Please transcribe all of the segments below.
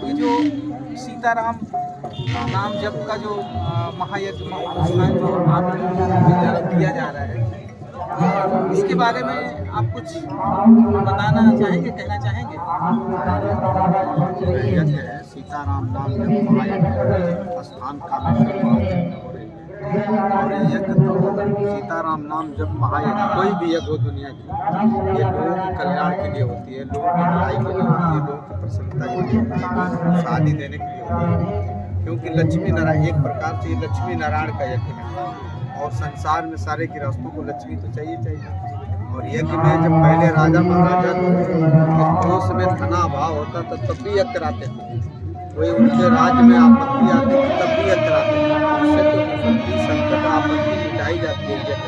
ये जो सीताराम नाम जप का जो महायज्ञ अनुष्ठान जो आप किया जा रहा है, इसके बारे में आप कुछ बताना चाहेंगे, कहना चाहेंगे? यज्ञ है सीताराम नाम जप महायज्ञ स्थान कामेश्वर बाबू में हो रही है। और ये यज्ञ तो सीताराम नाम जप महायज्ञ कोई भी यज्ञ हो दुनिया की, ये लोगों के कल्याण के लिए होती है, लोगों की भलाई के लिए होती है, लोगों की प्रसन्नता के लिए होती है, शादी देने के लिए होती है। क्योंकि लक्ष्मी नारायण एक प्रकार से लक्ष्मी नारायण का यज्ञ है, और संसार में सारे गृहस्थों को लक्ष्मी तो चाहिए चाहिए। और यज्ञ में जब पहले राजा महाराजा जोश में धना अभाव होता तो तब भी यज्ञ कराते थे, वही उनके राज्य में आपत्ति आती थी तब भी यज्ञ कराते थे। उससे तो विपत्ति संकट आपत्ति मिटाई जाती है यज्ञ से।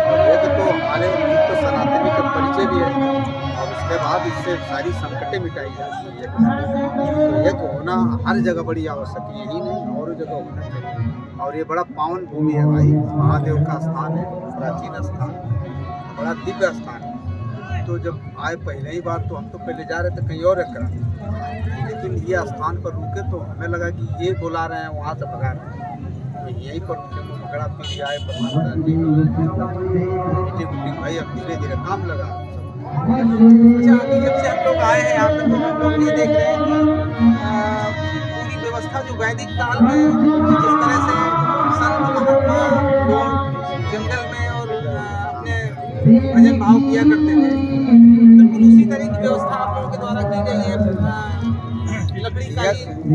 और यज्ञ तो हमारे तो सनातनी का परिचय भी है, और उसके बाद इससे सारी संकटें मिटाई जाती है यज्ञ से। तो यज्ञ होना हर जगह बड़ी आवश्यक है, यही नहीं और जगह होना चाहिए। और ये बड़ा पावन भूमि है भाई, महादेव का स्थान है, प्राचीन स्थान, बड़ा दिव्य स्थान है। तो जब आए पहले ही बार तो हम तो पहले जा रहे थे कहीं और करा, लेकिन ये स्थान पर रुके तो हमें लगा कि ये बुला रहे हैं वहाँ से भगा रहे हैं, तो यहीं पर रुके तो पकड़ा पी आए भाई। अब धीरे धीरे काम लगा। अच्छा, अभी जब से हम लोग आए हैं यहाँ पे तो हम लोग ये देख रहे हैं कि पूरी व्यवस्था जो वैदिक काल में जिस तरह से संत महात्मा लोग जंगल में और अपने भजन भाव किया करते थे, बिल्कुल उसी तरह की व्यवस्था आप लोगों के द्वारा की गई है। लकड़ी का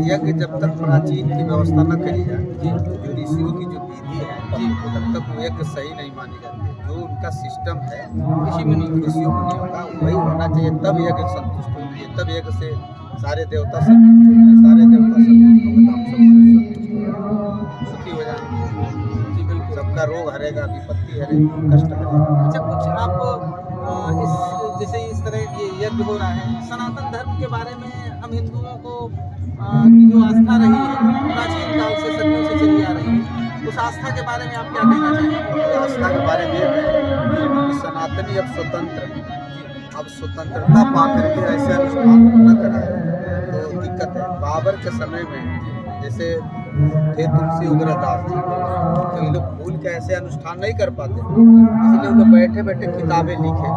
यज्ञ जब तक प्राचीन की व्यवस्था न करी जाए, जो ऋषियों की जो विधि है जी, तब तक वो यज्ञ सही नहीं मानी जाती। जो उनका सिस्टम है ऋषियों मुनियों का वही होना चाहिए, तब यज्ञ संतुष्ट होती है, तब यज्ञ से सारे देवता संतुष्ट होते हैं, सारे देवता संतुष्ट होंगे तो हम सब मनुष्य संतुष्ट होंगे, सुखी हो जाएंगे, सबका रोग हरेगा, विपत्ति हरेगी, कष्ट हरेगा। अच्छा, कुछ आप इस जैसे इस तरह ये यज्ञ हो रहा है, सनातन धर्म के बारे में हम हिंदुओं को की जो आस्था रही है प्राचीन काल से सदियों से चली आ रही है, उस आस्था के बारे में आप क्या कहना चाहेंगे? आस्था के बारे में ये कहें कि सनातनी अब स्वतंत्र है, अब स्वतंत्रता पा करके ऐसे अनुष्ठान को न कराए तो दिक्कत है। बाबर के समय में जैसे थे तुलसी उग्रदास जी, तो ये लोग भूल के ऐसे अनुष्ठान नहीं कर पाते, इसलिए उन्होंने बैठे बैठे किताबें लिखे,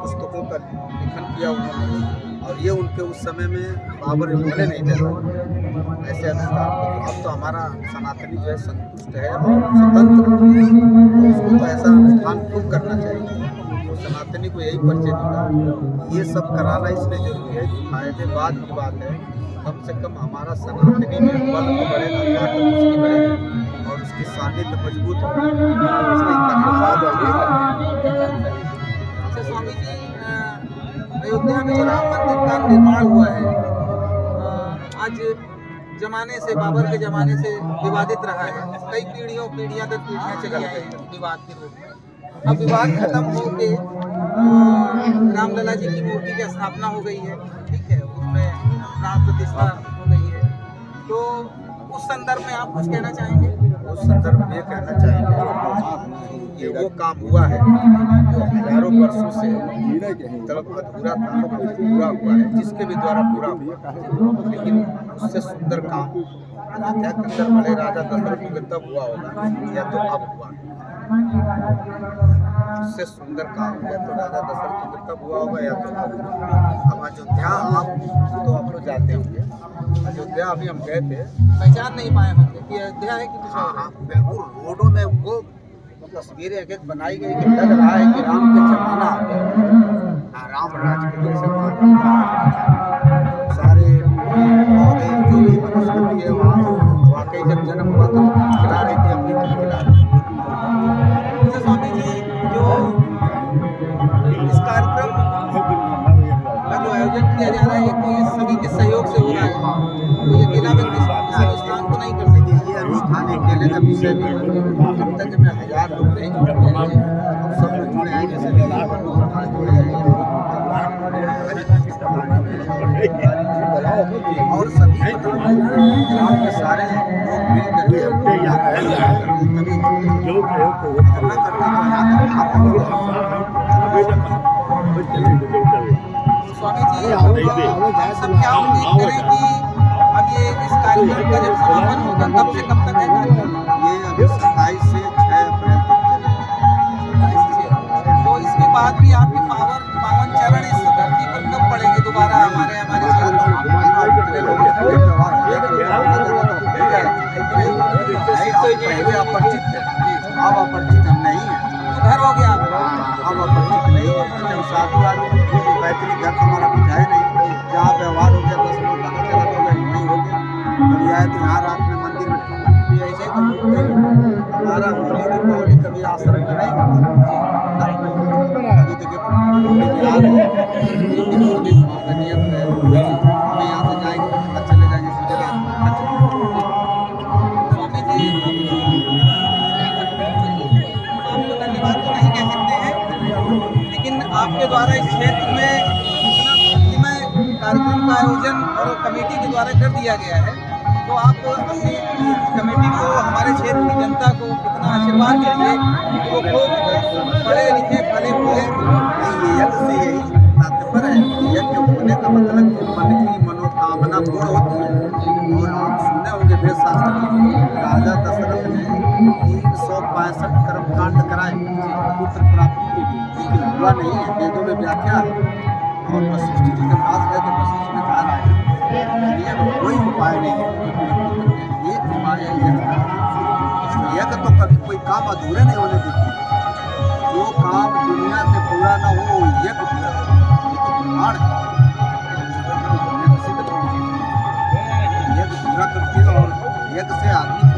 पुस्तकों का लिखन किया उन्होंने, और ये उनके उस समय में बाबर बोले नहीं थे ऐसे अनुष्ठान को। अब तो हमारा सनातनी जो है संतुष्ट है और स्वतंत्र, तो उसको तो ऐसा अनुष्ठान खूब करना चाहिए। तो सनातनी को यही परिचय दूंगा, ये सब कराना इसलिए जरूरी है कि फायदे बाद की बात है, कम से कम हमारा सनातनी में बल तो बढ़ेगा, ताकत उसकी बढ़ेगी और उसकी सानिध्य मजबूत होगी, इसलिए अच्छा स्वामी जी, अयोध्या में जो राम मंदिर का निर्माण हुआ है, आज जमाने से, बाबर के जमाने से विवादित रहा है, कई पीढ़ियां दर पीढ़ियां चली आई हैं विवाद के रूप में। अब विवाद खत्म होके रामलला जी की मूर्ति की स्थापना हो गई है, ठीक है, उसमें प्राण प्रतिष्ठा हो गई है, तो उस संदर्भ में आप कुछ कहना चाहेंगे? उस संदर्भ में ये कहना चाहेंगे ये वो काम हुआ है जो हजारों वर्षों से तलब अधूरा था, पूरा हुआ है, जिसके भी द्वारा पूरा हुआ, लेकिन उससे सुंदर काम अयोध्या के अंदर बड़े राजा दशरथ के तब हुआ होगा या तो अब हुआ, उससे सुंदर काम या तो राजा दशरथ के तब हुआ होगा या तो अब अयोध्या आप लोग जाते होंगे, अयोध्या अभी हम गए थे, पहचान नहीं पाए होंगे कि अयोध्या है कि कुछ और है। बिल्कुल रोडों में वो तस्वीरें एक एक बनाई गई कि लग रहा है कि राम के जमाना आ गया, राम राज के जैसे सारे पौधे जो भी वनस्पति है वहाँ वाकई जब जन्म हुआ तो खिला रही थी, अपनी खिला रही थी। अच्छा स्वामी जी, जो इस कार्यक्रम का जो आयोजन किया जा रहा है, तो ये सभी के सहयोग से हो रहा है, तो ये अकेला व्यक्ति इस अनुष्ठान को नहीं कर सकते। ये अनुष्ठान अकेले का विषय नहीं है, अब तक में 1000 लोग नहीं जुड़े हैं, सब लोग जुड़े हैं, जैसे और सभी ग्राम के सारे लोग मिल करके स्वामी जी, हम सब क्या उम्मीद करें कि अब ये इस कार्यक्रम का जब समापन होगा कब से कब तक है कार्यक्रम? ये अभी 27 से 6 अप्रैल तक चलेगा। तो इसके बाद भी आपके पावन चरण इस धरती पर कब पड़ेंगे दोबारा हमारे अपरिचित है, अब अपरिचित हम नहीं है। घर हो गया आपका? अब अपरिचित नहीं है। जब साधु आदमी बेहतरीन घर हमारा कुछ है नहीं, जहाँ व्यवहार हो गया 10 लोग चला हो गया, नहीं हो गया। कभी आए तो यहाँ रात में मंदिर में भी ऐसे तो हमारा होली दीपावली कभी आश्रम में नहीं होता। कभी देखिए नियम है, हमें यहाँ से जाएंगे चले जाएंगे सीधे स्वामी जी आपको धन्यवाद तो नहीं कह सकते हैं, लेकिन आपके द्वारा इस क्षेत्र में इतना भक्तिमय कार्यक्रम का आयोजन और कमेटी के द्वारा कर दिया गया है, तो आप अपनी कमेटी को, हमारे क्षेत्र की जनता को इतना आशीर्वाद दीजिए कि वो खूब पढ़े लिखे फले फूले। ये यज्ञ से यही तात्पर्य है। यज्ञ होने का मतलब कि मन की मनोकामना पूर्ण होती है। और आप सुने होंगे वेद शास्त्र में राजा दशरथ ने 362 कर्मकांड कराए पुत्र प्राप्ति के लिए, लेकिन हुआ नहीं है। वेदों में व्याख्या है। और वशिष्ठ जी के पास गए तो वशिष्ठ ने कहा राजा दुनिया में कोई उपाय नहीं है, एक उपाय है यज्ञ। तो कभी कोई काम अधूरे नहीं होने देती। जो काम दुनिया से पूरा ना हो यज्ञ पूरा, ये तो प्रमाण है। यज्ञ पूरा करती है और यज्ञ से आदमी